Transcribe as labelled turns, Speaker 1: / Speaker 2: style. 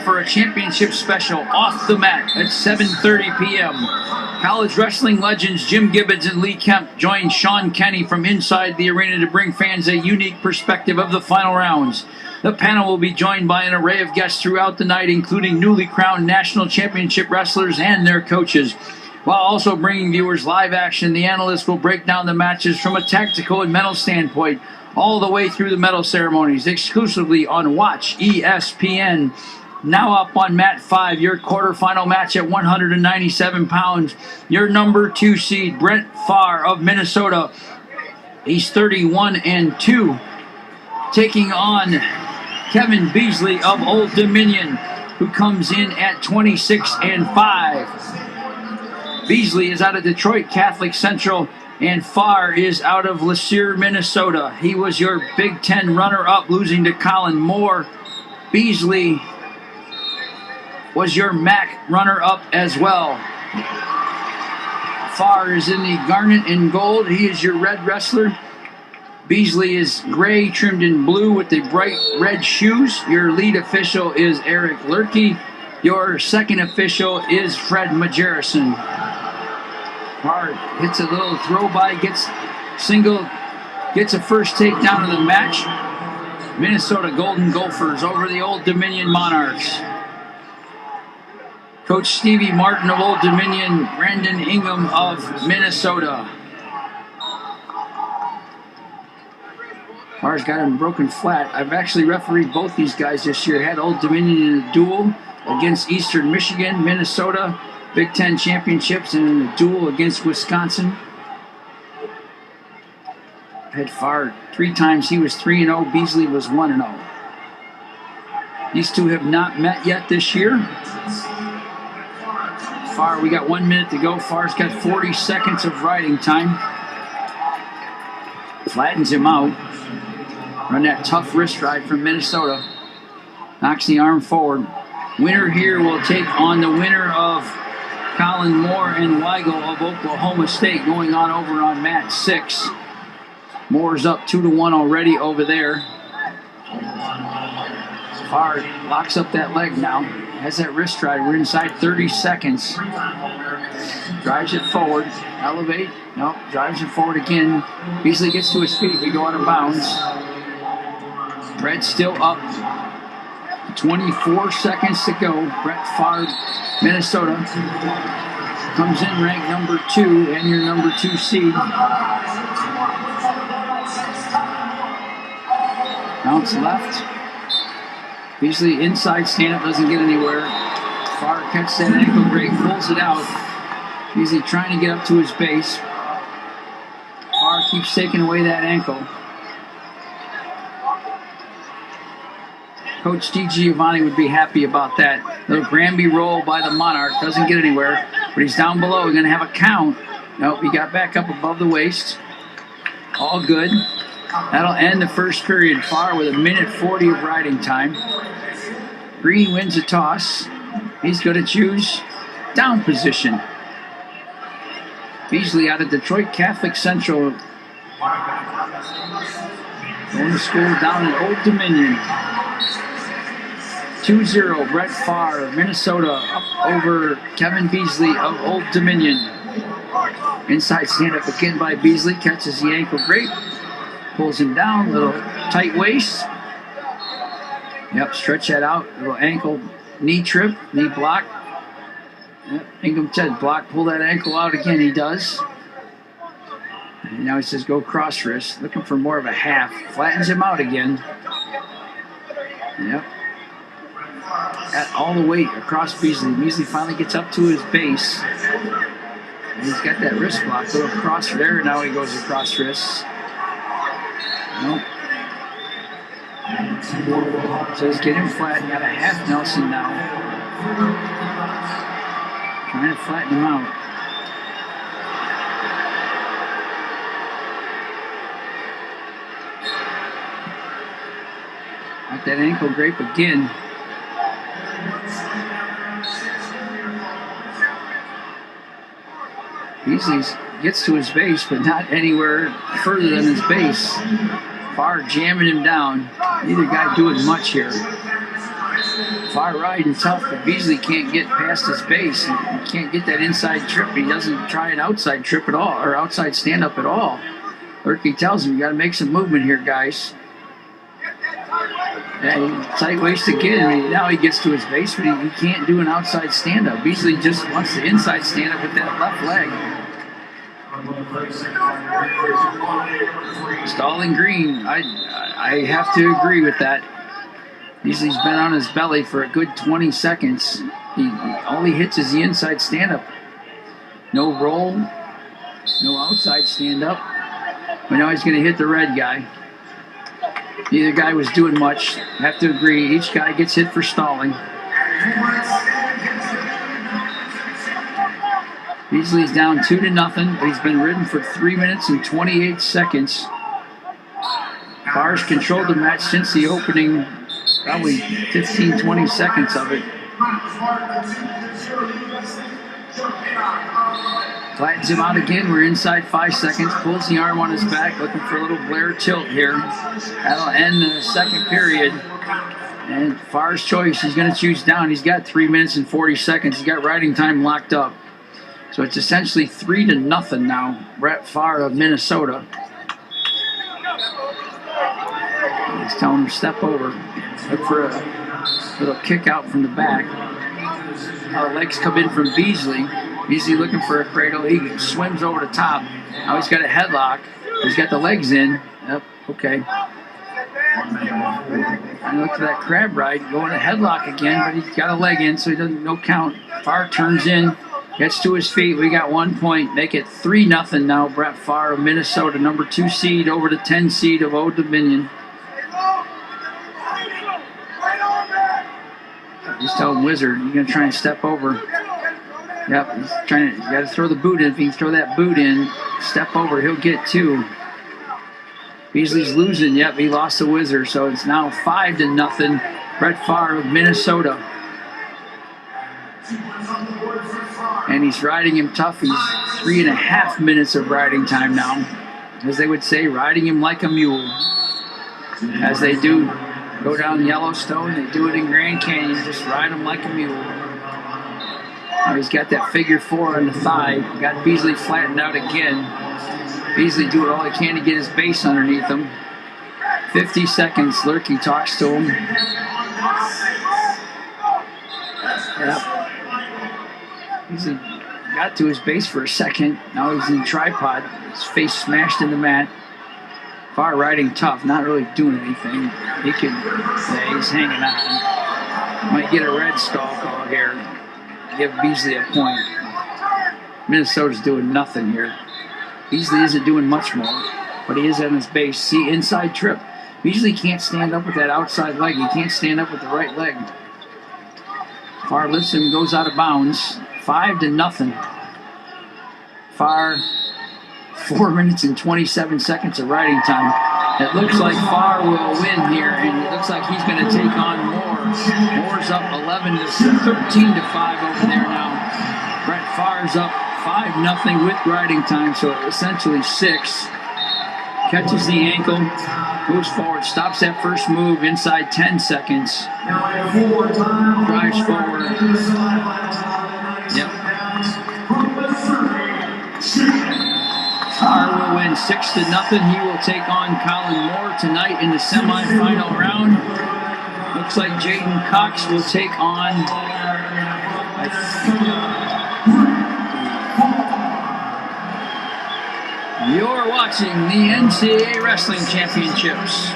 Speaker 1: for a championship special off the mat at 7:30 p.m. College wrestling legends Jim Gibbons and Lee Kemp join Sean Kenny from inside the arena to bring fans a unique perspective of the final rounds. The panel will be joined by an array of guests throughout the night, including newly crowned national championship wrestlers and their coaches. While also bringing viewers live action, the analysts will break down the matches from a tactical and mental standpoint all the way through the medal ceremonies, exclusively on Watch ESPN. Now up on mat 5, your quarterfinal match at 197 pounds. Your number 2 seed, Brent Pfarr of Minnesota. He's 31-2, taking on Kevin Beazley of Old Dominion, who comes in at 26-5. Beazley is out of Detroit Catholic Central, and Pfarr is out of LeSueur, Minnesota. He was your Big Ten runner-up, losing to Colin Moore. Beazley was your MAC runner-up as well. Pfarr is in the garnet and gold. He is your red wrestler. Beazley is gray, trimmed in blue with the bright red shoes. Your lead official is Eric Lurkey. Your second official is Fred Majerison. Pfarr hits a little throw by, gets a first takedown of the match. Minnesota Golden Gophers over the Old Dominion Monarchs. Coach Stevie Martin of Old Dominion, Brandon Ingham of Minnesota. Pfarr's got him broken flat. I've actually refereed both these guys this year. Had Old Dominion in a duel against Eastern Michigan, Minnesota, Big Ten championships, and in a duel against Wisconsin. Had Pfarr 3 times. He was 3-0. Beazley was 1-0. These two have not met yet this year. Pfarr, we got 1 minute to go. Pfarr's got 40 seconds of riding time. Flattens him out. Run that tough wrist ride from Minnesota. Knocks the arm forward. Winner here will take on the winner of Colin Moore and Weigel of Oklahoma State, going on over on mat 6. Moore's up 2-1 already over there. Pfarr locks up that leg now. Has that wrist ride. We're inside 30 seconds. Drives it forward. Elevate. Nope. Drives it forward again. Beazley gets to his feet. We go out of bounds. Red still up. 24 seconds to go. Brett Pfarr, Minnesota, comes in ranked number 2 and your number 2 seed. Bounce left. Beazley inside stand-up, doesn't get anywhere. Pfarr catches that ankle break, pulls it out. Beazley trying to get up to his base. Pfarr keeps taking away that ankle. Coach Steve Giovanni would be happy about that. Little Granby roll by the Monarch. Doesn't get anywhere, but he's down below. He's going to have a count. Nope, he got back up above the waist. All good. That'll end the first period. Pfarr with 1:40 of riding time. Green wins the toss. He's going to choose down position. Beazley out of Detroit Catholic Central. Going to school down in Old Dominion. 2-0, Brett Pfarr, Minnesota, up over Kevin Beazley of Old Dominion. Inside stand-up again by Beazley, catches the ankle great. Pulls him down, little tight waist. Yep, stretch that out, little ankle, knee trip, knee block. Yep, Ingham said block, pull that ankle out again, he does. And now he says go cross wrist, looking for more of a half. Flattens him out again. Yep. All the weight across Beazley. Beazley finally gets up to his base. And he's got that wrist block, little cross there. Now he goes across wrists. Nope. Says get him flat. Got a half Nelson now. Trying to flatten him out. Got that ankle grape again. Beazley gets to his base, but not anywhere further than his base. Pfarr jamming him down. Neither guy doing much here. Pfarr riding tough, but Beazley can't get past his base. He can't get that inside trip. He doesn't try an outside trip at all, or outside stand-up at all. Lurkey tells him, you got to make some movement here, guys. Yeah, tight waist again. Now he gets to his base, but he can't do an outside stand-up. Beazley just wants the inside stand-up with that left leg. Stalling green. I have to agree with that. Beazley's been on his belly for a good 20 seconds. All he hits is the inside stand-up. No roll, no outside stand-up. But now he's going to hit the red guy. Neither guy was doing much. Have to agree. Each guy gets hit for stalling. Beazley's down 2-0, but he's been ridden for 3 minutes and 28 seconds. Pfarr's controlled the match since the opening, probably 15, 20 seconds of it. Flattens him out again. We're inside 5 seconds. Pulls the arm on his back, looking for a little Blair tilt here. That'll end the second period. And Pfarr's choice, he's going to choose down. He's got 3 minutes and 40 seconds. He's got riding time locked up. So it's essentially 3-0 now. Brett Pfarr of Minnesota. He's telling him step over. Look for a little kick out from the back. Now the legs come in from Beazley. Beazley looking for a cradle. He swims over the top. Now he's got a headlock. He's got the legs in. Yep, okay. And look for that crab ride. Going to headlock again, but he's got a leg in, so he doesn't no count. Pfarr turns in, gets to his feet. We got 1 point. Make it 3-0 now. Brett Pfarr of Minnesota, number 2 seed over the 10 seed of Old Dominion. He's telling Wizard, you're going to try and step over. Yep, he's trying to, you got to throw the boot in. If he can throw that boot in, step over, he'll get 2. Beazley's losing. Yep, he lost the Wizard, so it's now 5-0. Brett Pfarr of Minnesota. And he's riding him tough. He's 3.5 minutes of riding time now. As they would say, riding him like a mule. As they do go down Yellowstone, they do it in Grand Canyon, just ride him like a mule. Now he's got that figure 4 on the thigh. Got Beazley flattened out again. Beazley doing all he can to get his base underneath him. 50 seconds. Lurkey talks to him. Yep. Beazley got to his base for a second. Now he's in tripod. His face smashed in the mat. Pfarr riding tough, not really doing anything. He could say he's hanging on. Might get a red stall call here. Give Beazley a point. Minnesota's doing nothing here. Beazley isn't doing much more, but he is on his base. See, inside trip. Beazley can't stand up with that outside leg. He can't stand up with the right leg. Pfarr lifts him, goes out of bounds. 5-0. Pfarr, 4 minutes and 27 seconds of riding time. It looks like Pfarr will win here, and it looks like he's going to take on Moore. Moore's up 13-5 over there now. Brett Pfarr's up 5-0 with riding time, so essentially 6. Catches the ankle, moves forward, stops that first move inside 10 seconds. Drives forward. Yep. Pfarr will win 6-0. He will take on Colin Moore tonight in the semifinal round. Looks like Jaden Cox will take on, You're watching the NCAA Wrestling Championships.